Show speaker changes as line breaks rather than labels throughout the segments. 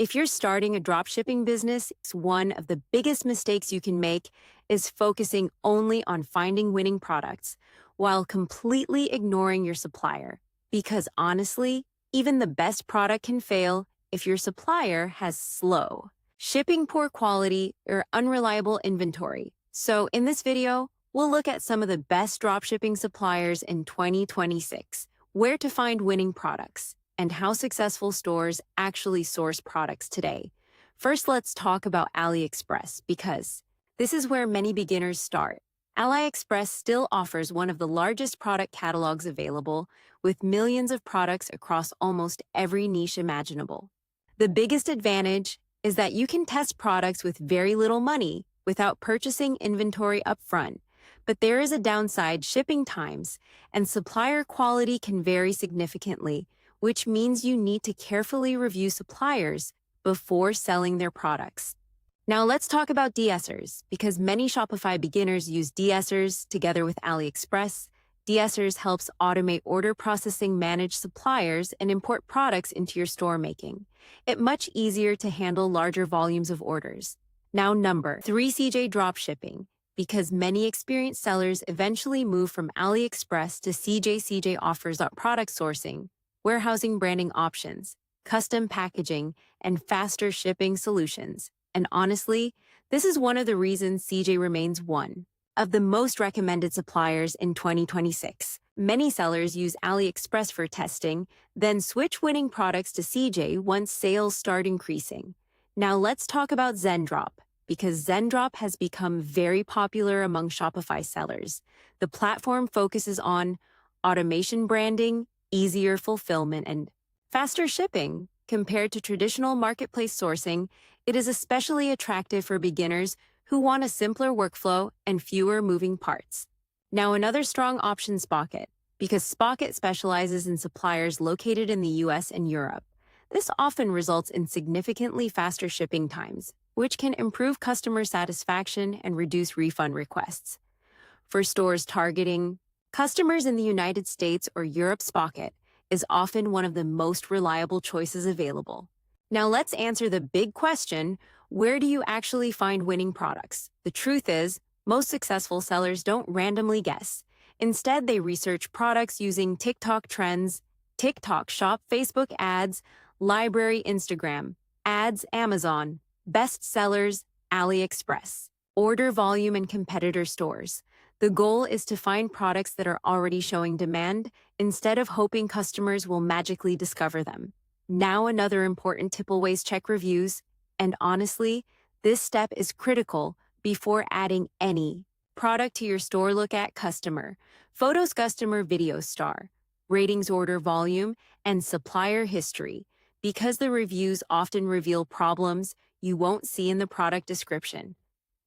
If you're starting a dropshipping business, one of the biggest mistakes you can make is focusing only on finding winning products while completely ignoring your supplier. Because honestly, even the best product can fail if your supplier has slow shipping, poor quality, or unreliable inventory. So in this video, we'll look at some of the best dropshipping suppliers in 2026, where to find winning products, and how successful stores actually source products today. First, let's talk about AliExpress because this is where many beginners start. AliExpress still offers one of the largest product catalogs available, with millions of products across almost every niche imaginable. The biggest advantage is that you can test products with very little money without purchasing inventory upfront. But there is a downside: shipping times and supplier quality can vary significantly, which means you need to carefully review suppliers before selling their products. Now let's talk about DSers, because many Shopify beginners use DSers together with AliExpress. DSers helps automate order processing, manage suppliers, and import products into your store, making it much easier to handle larger volumes of orders. Now number 3, CJ Dropshipping, because many experienced sellers eventually move from AliExpress to CJ. CJ offers product sourcing, warehousing, branding options, custom packaging, and faster shipping solutions. And honestly, this is one of the reasons CJ remains one of the most recommended suppliers in 2026. Many sellers use AliExpress for testing, then switch winning products to CJ once sales start increasing. Now let's talk about Zendrop, because Zendrop has become very popular among Shopify sellers. The platform focuses on automation, branding, easier fulfillment, and faster shipping. Compared to traditional marketplace sourcing, it is especially attractive for beginners who want a simpler workflow and fewer moving parts. Now another strong option, Spocket, because Spocket specializes in suppliers located in the US and Europe. This often results in significantly faster shipping times, which can improve customer satisfaction and reduce refund requests. For stores targeting customers in the United States or Europe, Spocket is often one of the most reliable choices available. Now let's answer the big question: where do you actually find winning products? The truth is, most successful sellers don't randomly guess. Instead, they research products using TikTok trends, TikTok Shop, Facebook ads, library, Instagram ads, Amazon, best sellers, AliExpress, order volume, and competitor stores. The goal is to find products that are already showing demand instead of hoping customers will magically discover them. Now another important tip: always check reviews. And honestly, this step is critical before adding any product to your store. Look at customer photos, customer video star ratings, order volume, and supplier history, because the reviews often reveal problems you won't see in the product description.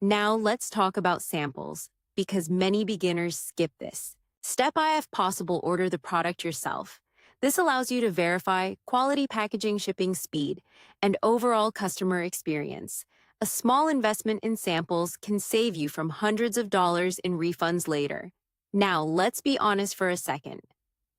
Now let's talk about samples, because many beginners skip this step. If possible, order the product yourself. This allows you to verify quality, packaging, shipping speed, and overall customer experience. A small investment in samples can save you from hundreds of dollars in refunds later. Now, let's be honest for a second.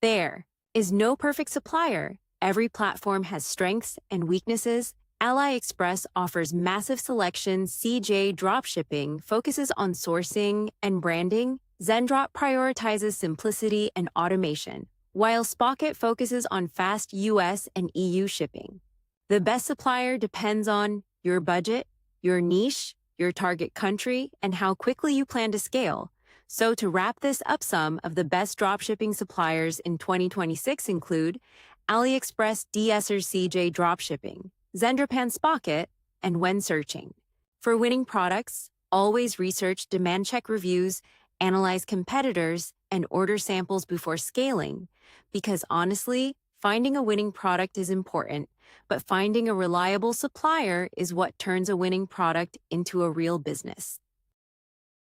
There is no perfect supplier. Every platform has strengths and weaknesses. AliExpress offers massive selection. CJ Dropshipping focuses on sourcing and branding. Zendrop prioritizes simplicity and automation, while Spocket focuses on fast US and EU shipping. The best supplier depends on your budget, your niche, your target country, and how quickly you plan to scale. So to wrap this up, some of the best dropshipping suppliers in 2026 include AliExpress, DSers, CJ Dropshipping, Zendrop, and Spocket. And when searching for winning products, always research, demand, check reviews, analyze competitors, and order samples before scaling. Because honestly, finding a winning product is important, but finding a reliable supplier is what turns a winning product into a real business.